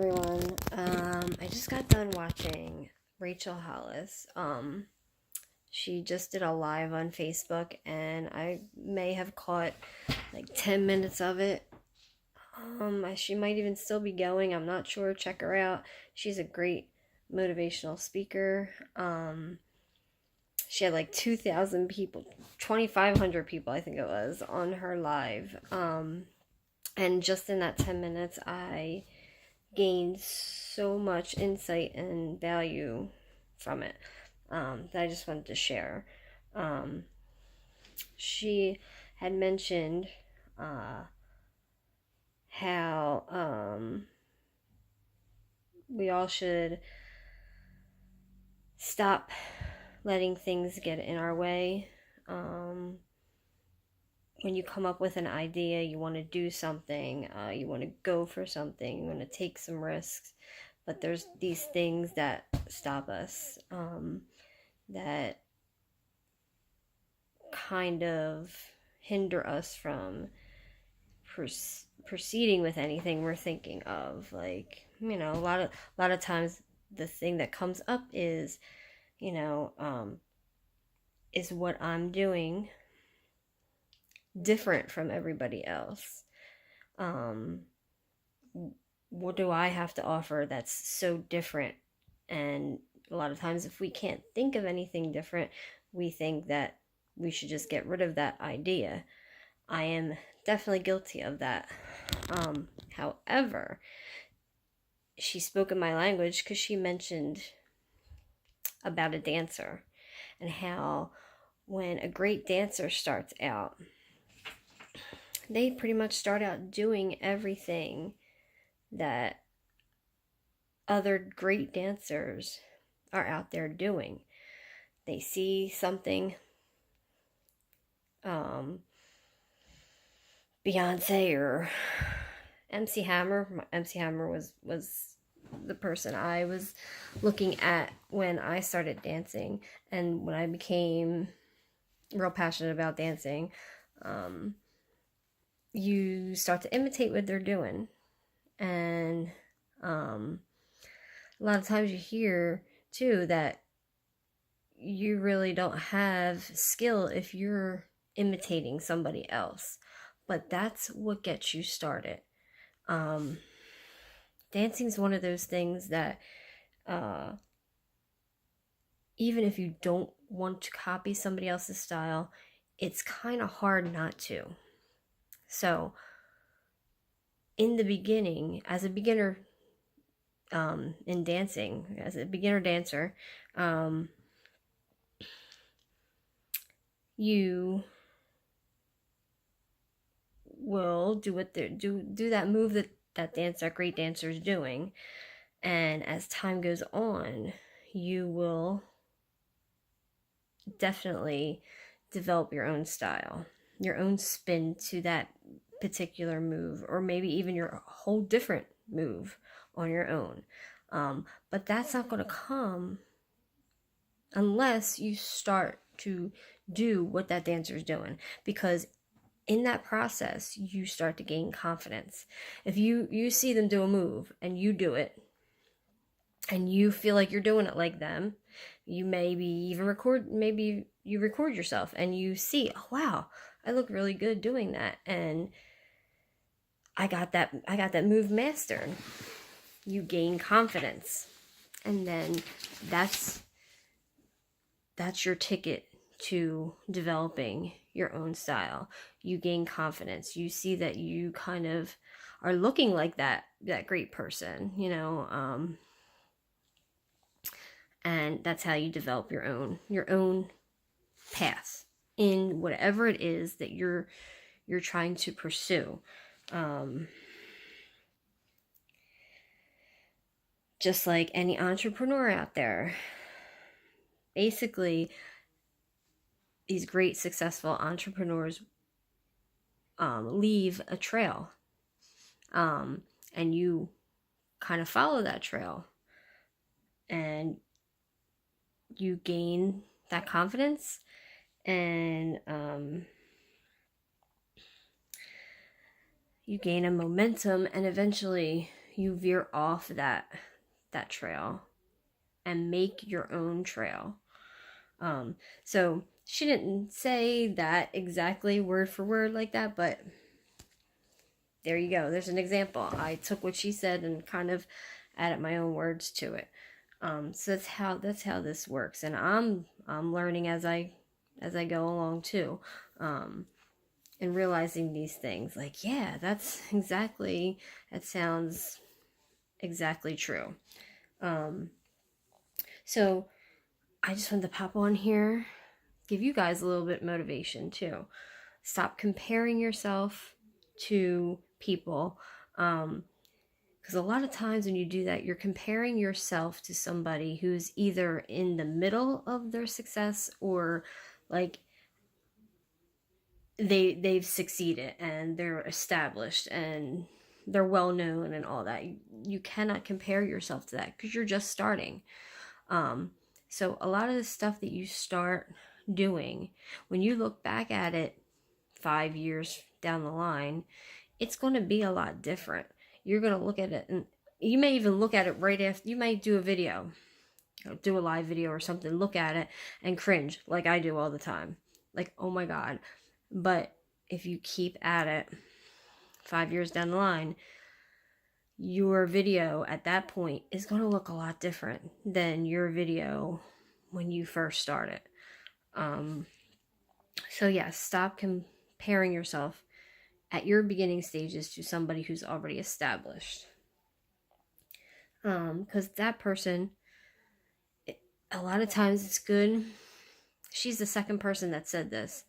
everyone. I just got done watching Rachel Hollis. She just did a live on Facebook, and I may have caught like 10 minutes of it. She might even still be going. I'm not sure. Check her out. She's a great motivational speaker. She had like 2,000 people, 2,500 people, I think it was, on her live. And just in that 10 minutes, I gained so much insight and value from it, that I just wanted to share. She had mentioned how we all should stop letting things get in our way. When you come up with an idea, you want to do something, you want to go for something, you want to take some risks, but there's these things that stop us, that kind of hinder us from proceeding with anything we're thinking of. Like, a lot of times the thing that comes up is, is what I'm doing different from everybody else? What do I have to offer that's so different? And a lot of times, if we can't think of anything different, we think that we should just get rid of that idea. I am definitely guilty of that. However, she spoke in my language because she mentioned about a dancer and how when a great dancer starts out, they pretty much start out doing everything that other great dancers are out there doing. They see something, Beyonce or MC Hammer. MC Hammer was the person I was looking at when I started dancing, and when I became real passionate about dancing. You start to imitate what they're doing. And a lot of times you hear too that you really don't have skill if you're imitating somebody else, but that's what gets you started. Dancing is one of those things that even if you don't want to copy somebody else's style, it's kind of hard not to. So in the beginning, as a beginner, in dancing, as a beginner dancer, you will do what they do that move that great dancer is doing, and as time goes on, you will definitely develop your own style, your own spin to that particular move, or maybe even your whole different move on your own. But that's not going to come unless you start to do what that dancer is doing, because in that process you start to gain confidence. If you see them do a move and you do it and you feel like you're doing it like them, you maybe even you record yourself and you see, oh wow, I look really good doing that, and I got that move mastered. You gain confidence, and then that's your ticket to developing your own style. You gain confidence. You see that you kind of are looking like that great person, and that's how you develop your own path in whatever it is that you're trying to pursue. Just like any entrepreneur out there, basically these great successful entrepreneurs leave a trail, and you kind of follow that trail, and you gain that confidence, and you gain a momentum, and eventually you veer off that trail and make your own trail. So she didn't say that exactly word for word like that, but there you go. There's an example. I took what she said and kind of added my own words to it. So that's how this works, and I'm learning as I go along too, and realizing these things. Like, yeah, that sounds exactly true. So I just wanted to pop on here, give you guys a little bit of motivation too. Stop comparing yourself to people, because a lot of times when you do that, you're comparing yourself to somebody who's either in the middle of their success, or like they've succeeded and they're established and they're well known and all that. You cannot compare yourself to that because you're just starting. So a lot of the stuff that you start doing, when you look back at it 5 years down the line, it's going to be a lot different. You're going to look at it, and you may even look at it right after. You might do a video, do a live video or something, look at it and cringe like I do all the time. Like, oh my God. But if you keep at it 5 years down the line, your video at that point is going to look a lot different than your video when you first started. So yes, stop comparing yourself at your beginning stages to somebody who's already established. Because that person, a lot of times it's good. She's the second person that said this.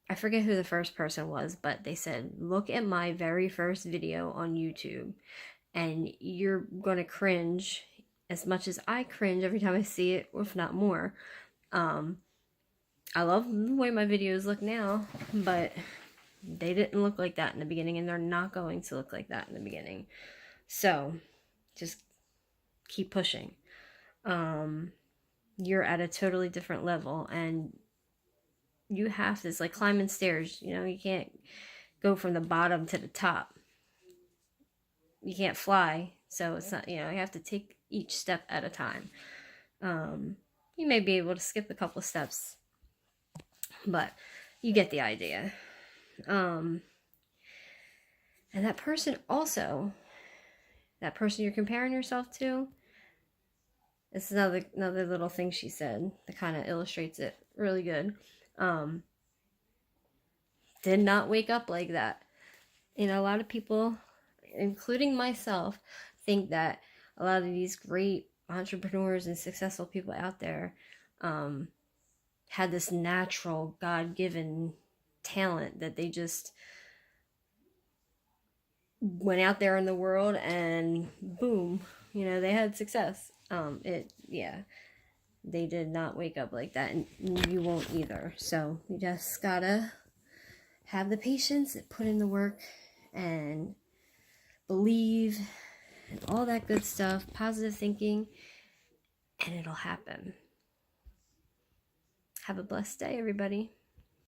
I forget who the first person was, but they said, look at my very first video on YouTube and you're going to cringe as much as I cringe every time I see it, if not more. I love the way my videos look now, but they didn't look like that in the beginning, and they're not going to look like that in the beginning. So just keep pushing. You're at a totally different level, and you have this, like climbing stairs, you can't go from the bottom to the top. You can't fly, so it's not, you have to take each step at a time. You may be able to skip a couple of steps, but you get the idea. And that person you're comparing yourself to, this is another little thing she said that kind of illustrates it really good. Did not wake up like that. A lot of people, including myself, think that a lot of these great entrepreneurs and successful people out there had this natural God-given talent that they just went out there in the world and boom, they had success. They did not wake up like that, and you won't either. So you just gotta have the patience, put in the work, and believe, and all that good stuff, positive thinking, and it'll happen. Have a blessed day, everybody.